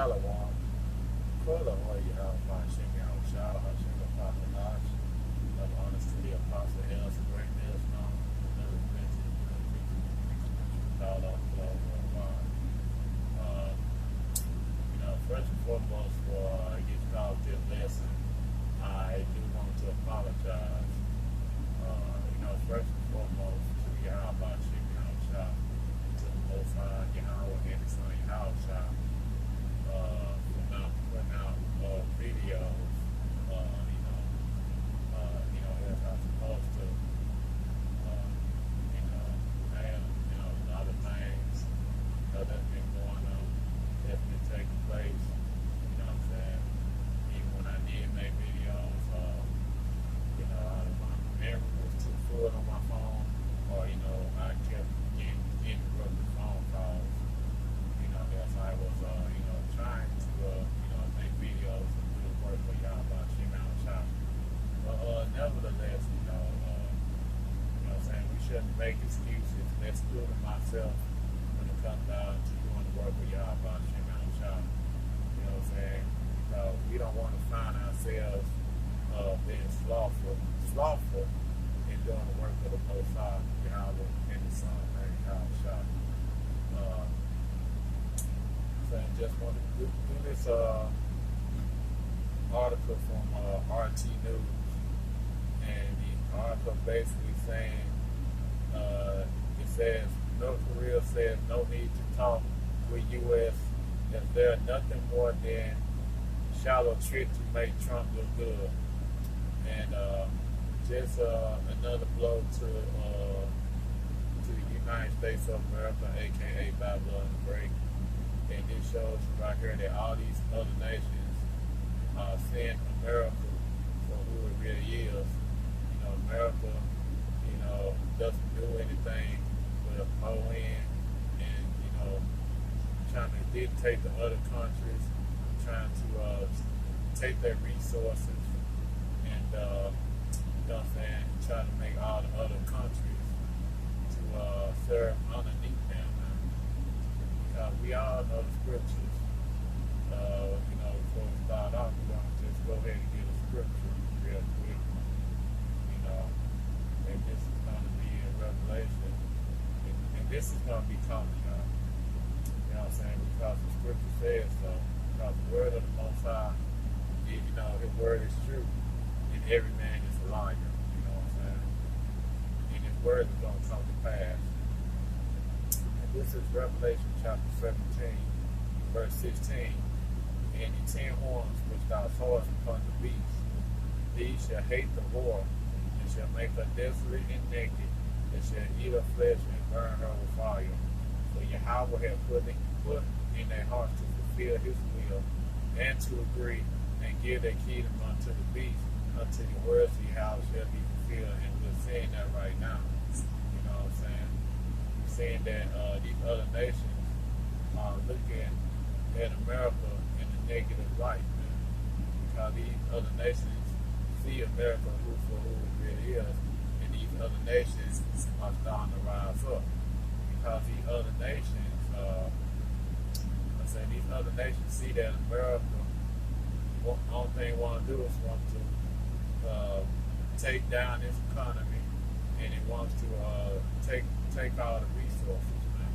Shalom. Kula Oya Bashim Yahushua Hashem Apostolash. Of honors to the Apostle El's great deals known. Another dimension, called off globe worldwide. First and foremost, for getting started with this lesson, I do want to apologize. First and foremost, to Yahweh Bashim Yahushua, to the Most High Yahweh and His Son Yahushua. For not putting out videos, as I'm supposed to. I have, a lot of things that's been going on, that's been taking place. You know what I'm saying? Even when I did make videos, my memory was too full on my phone, or I kept getting interrupted phone calls. As I was, trying to, make videos and do the work for y'all about Shimon Shop. But nevertheless, what I'm saying, we shouldn't make excuses, excluding myself when it comes down to doing the work for y'all about Shimon Shop. You know what I'm saying? Because we don't want to find ourselves being slothful in doing the work of the Most High, Yahweh, and the Son, and Yahweh Shop. Just want to do this article from RT News, and the article basically saying it says North Korea says no need to talk with U.S. if they're nothing more than shallow trick to make Trump look good, and just another blow to the United States of America, aka Babylon the Great. And this shows right here that all these other nations are seeing America for who it really is. America, doesn't do anything but blow in and, trying to dictate the other countries, trying to take their resources and, trying to make all the other countries to serve underneath them. We all know the scriptures. Before we start off, we're going to just go ahead and get a scripture real quick. And this is going to be in Revelation. And this is going to be coming, y'all. You know what I'm saying? Because the scripture says so. Because the word of the Most High, His word is true. And every man is a liar. You know what I'm saying? And His word is going to come to pass. This is Revelation chapter 17, verse 16. And the 10 horns which thou sawest upon the beast, these shall hate the whore, and shall make her desolate and naked, and shall eat her flesh and burn her with fire. For Yahweh hath put in their hearts to fulfill His will, and to agree, and give their kingdom unto the beast, until the words of Yahweh shall be fulfilled. And we're saying that right now. You know what I'm saying? Saying that these other nations are looking at America in a negative light, man. Because these other nations see America for who it really is, and these other nations are starting to rise up. Because these other nations, these other nations see that America, the only thing they want to do is want to take down its economy, and it wants to take all the resources, man.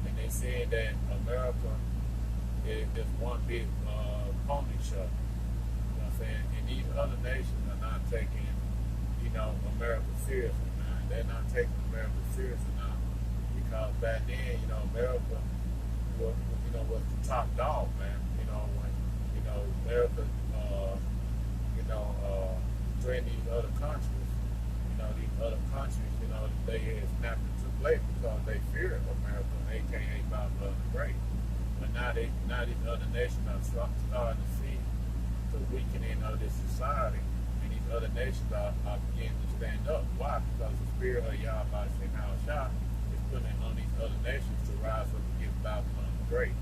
And they saying that America is just one big pony show. You know what I'm saying? And these other nations are not taking, America seriously, man. They're not taking America seriously now. Because back then, America was the top dog, man. When America threatened these other countries. These other countries, they had snapped into place because they feared America, aka Babylon the Great. But now these other nations are starting to see the weakening of this society, and these other nations are beginning to stand up. Why? Because the spirit of Yahweh Shah is putting on these other nations to rise up against Babylon the Great.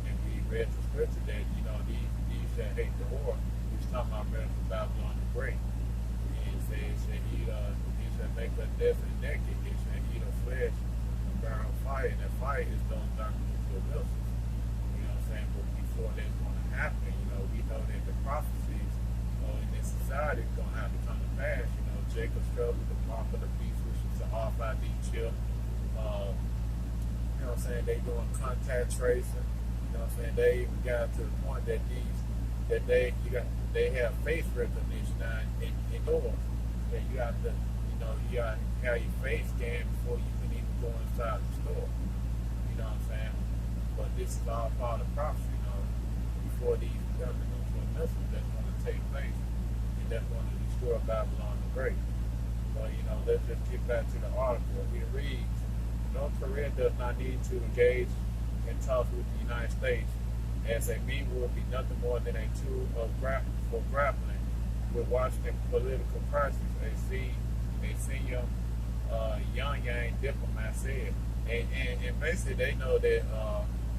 And we read the scripture that, these shall hate the whore. He's talking about Babylon the Great. And it says he shall make her desolate and naked, he shall eat her flesh and burn her fire, and that fire is going to turn into a vessel. You know what I'm saying? But before struck with the mark of the beast, which is the RFID chip. You know what I'm saying? They doing contact tracing. You know what I'm saying? They even got to the point that they have face recognition now in doors. And you have to, you got to have your face scanned before you can even go inside the store. You know what I'm saying? But this is all part of prophecy, before these nuclear missiles that's going to take place, and that's going to destroy Babylon the Great. But, let's just get back to the article. It reads, North Korea does not need to engage in talks with the United States, as a mean would be nothing more than a tool for grappling with Washington political crisis, a senior Pyongyang diplomat said. And basically they know that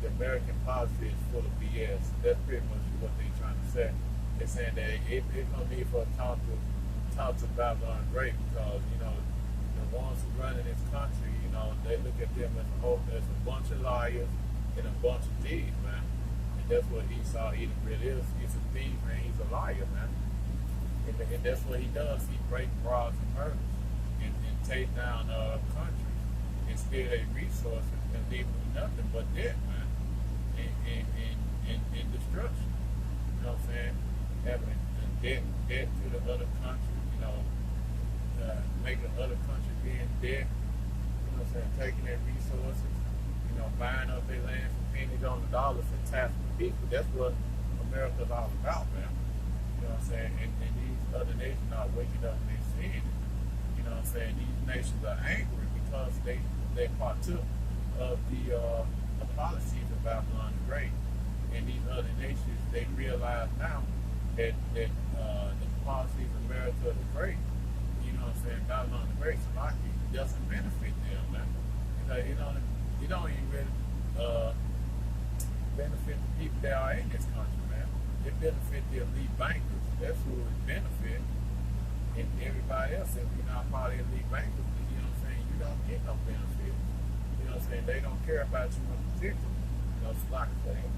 the American policy is full of BS. That's pretty much what they're trying to say. They're saying that it's no need for a talk to Babylon Great, because, the ones who run in this country, they look at them as a bunch of liars and a bunch of thieves, man. And that's what Esau Edom really is. He's a thief, man. He's a liar, man. And that's what he does. He breaks, robs, and murders, and take down countries and steal their resources and leave them with nothing but debt, man, and destruction. You know what I'm saying? Having debt to the other country, making the other country be in debt. You know what I'm saying? Taking their resources, buying up their land for pennies on the dollars and taxing the people. That's what America's all about, man. You know what I'm saying? And these other nations are waking up and they're seeing it. You know what I'm saying? These nations are angry because they partook of the policies of Babylon the Great. And these other nations, they realize now that the policies of America the Great, Babylon the Great, doesn't benefit them, man. Because it don't even really benefit the people that are in this country, man. It benefits the elite bankers. That's who it benefits. And everybody else, if you're not part of the elite bankers, you don't get no benefit. They don't care about you in particular. It's like a thing.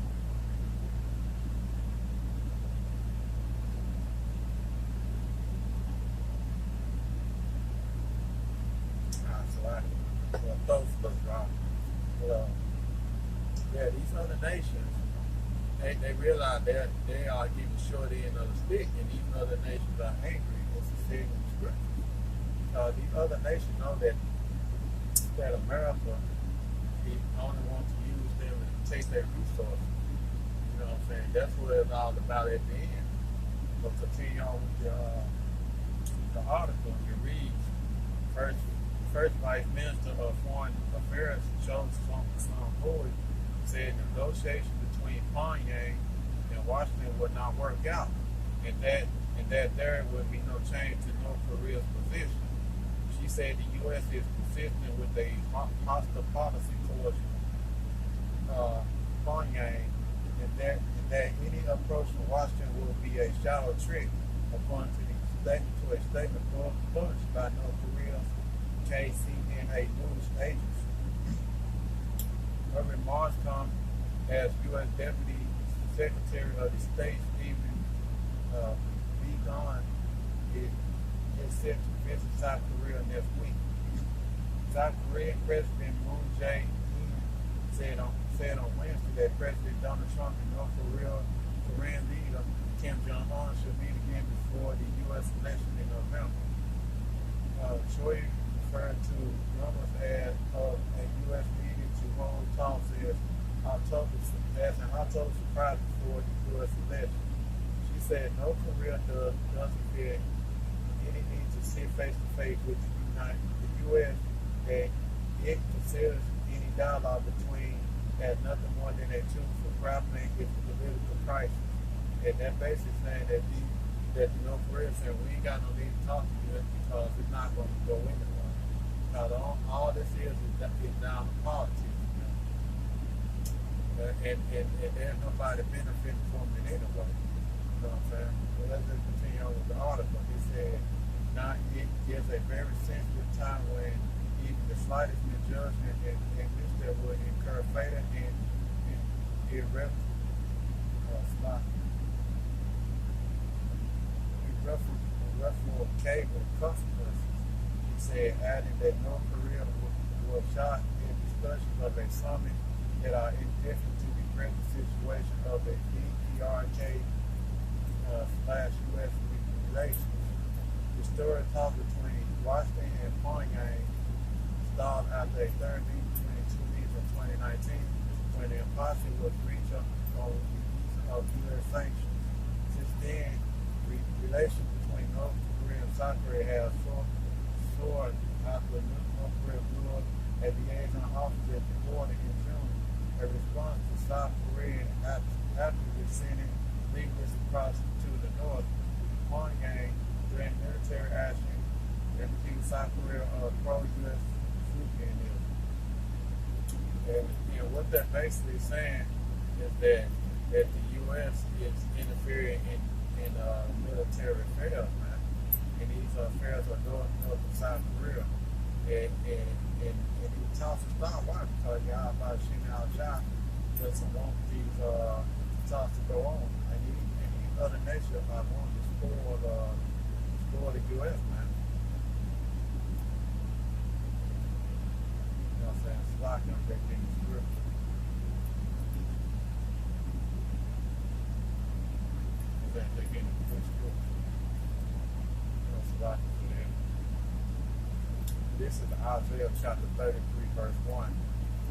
These other nations, they realize that they are getting short end of the stick, and these other nations are angry. It's a sin in the scriptures. These other nations know that America only wants to use them and take their resources. You know what I'm saying? That's what it's all about at the end. But continue on with the article. It reads, First Vice Minister of Foreign Affairs, Joseph Boyd, said negotiations between Pyongyang and Washington would not work out, and that there would be no change to North Korea's position. She said the U.S. is consistent with a hostile policy towards Pyongyang, and that any approach from Washington will be a shallow trick, according to a statement published by North Korea's KCNA news agency. Her remarks come as U.S. Deputy Secretary of the State Stephen Biegun is set to visit South Korea next week. South Korean President Moon Jae-in said on Wednesday that President Donald Trump and North Korean leader Kim Jong-un should meet again before the U.S. election in November. Choi referred to rumors of a U.S. meeting to hold talks as an October surprise before the U.S. election. She said North Korea doesn't feel any need to sit face to face with the U.S. and it considers any dialogue between as nothing more than a tool for grappling with the political crisis. And that basically saying that the North Korea said we ain't got no need to talk to you because it's not going to go anywhere. Now all this is down to politics. And there's nobody benefiting from it anyway. You know what I'm saying? Well, let's just continue on with the article. It said, now it is a very sensitive time when even the slightest misjudgment and misstep would incur fatal and irreparable cable consequences. said, adding that North Korea was shocked in discussions of a summit that are indifferent to the present situation of the DPRK /US relations. Historic talk between Washington and Pyongyang stalled after a third meeting between the two leaders in 2019 when the impasse was reached on the ease of U.S. sanctions. Since then, relations between North Korea and South Korea have soared after North Korea blew up a liaison office at the border in June. A response to South Korea actively sending legalists across to the north. Pyongyang threatened military action and accused South Korea of pro-U.S. swooping. And what they're basically saying is that the U.S. is interfering in military affairs, man. And these affairs are going up in South Korea. And he talks to stop. Why? Because y'all about shooting out shot doesn't want these talks to go on. And these other nations are going to spoil the U.S., man. You know what I'm saying? It's like I'm taking the script. They're getting the script. You know, it's like for them. This is Isaiah chapter 33, verse 1.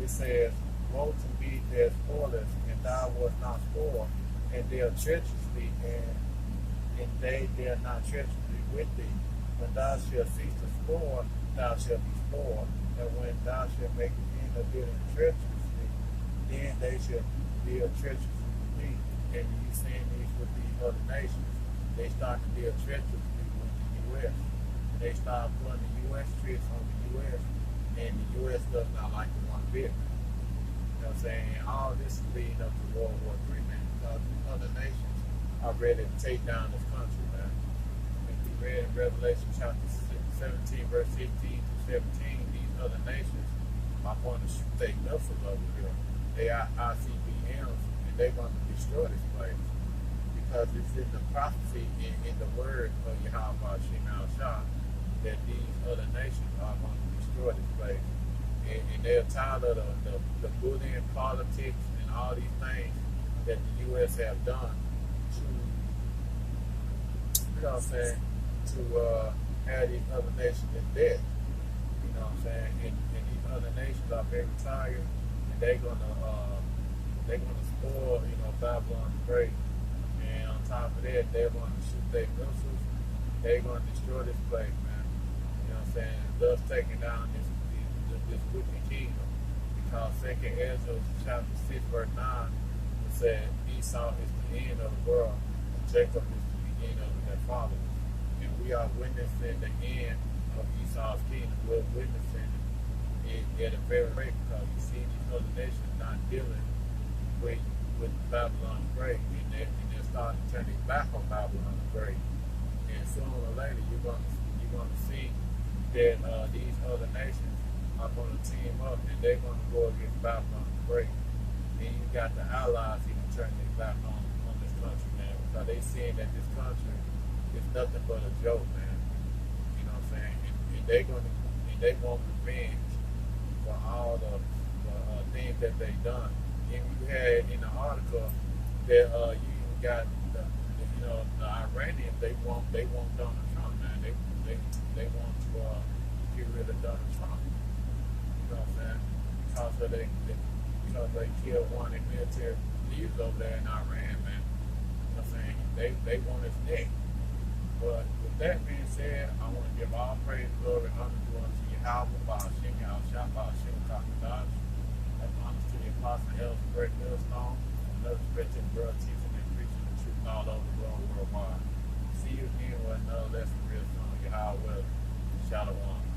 It says, woe to me their spoilers, and thou wast not spoiled, and deal treacherously, and they dare not treacherously with thee. When thou shalt cease to spoil, thou shalt be spoiled. And when thou shalt make the end of dealing treacherously, then they shall deal treacherously with thee. And you seeing these with these other nations, they start to deal treacherously with the U.S. And they start putting the U.S. tricks on the U.S. And the U.S. does not like the one bit. You know what I'm saying? And all this is leading up to World War III, man, because these other nations are ready to take down this country, man. If you read in Revelation chapter 17, verse 15 to 17, these other nations are going to take missiles over here. They are ICBMs, and they're going to destroy this place. Because it's in the prophecy, in the word of Yahweh Shem Al-Shah, that these other nations are going to destroy this place. And they're tired of the bullying politics and all these things that the U.S. have done to, you know what I'm saying, to have these other nations in debt. You know what I'm saying? And these other nations are very tired, and they're gonna spoil, you know, Babylon the Great. And on top of that, they're going to shoot their missiles. They're going to destroy this place, man. You know what I'm saying? Thus taking down this wicked kingdom. Because 2nd Ezra chapter 6, verse 9, it said Esau is the end of the world, and Jacob is the beginning of their fathers. And we are witnessing the end of Esau's kingdom. We're witnessing it at a very rate, because you see these other nations not dealing with Babylon the Great, and they're starting to turn their back on Babylon the Great. And sooner or later, you're going to see that these other nations are going to team up, and they're going to go against Babylon the Great. And you got the allies even turning their back on this country, man, because they seeing that this country is nothing but a joke, man. You know what I'm saying? And they want revenge for all the things that they done. And you had in the article that you even got the Iranians. They want Donald Trump, man. They want to get rid of Donald Trump. You know what I'm saying? Because they killed one of the military leaders over there in Iran, man. You know what I'm saying? They want his neck. But with that being said, I want to give all praise, glory, and honor unto Yahweh, Ba'ashem, Yahshua, Ba'ashem, Kakadash. And honors to the Apostle Elder Great Millstone, another spreading the world, teaching and preaching the truth all over the world, worldwide. See you again with another lesson real soon. Yahweh, Shalom.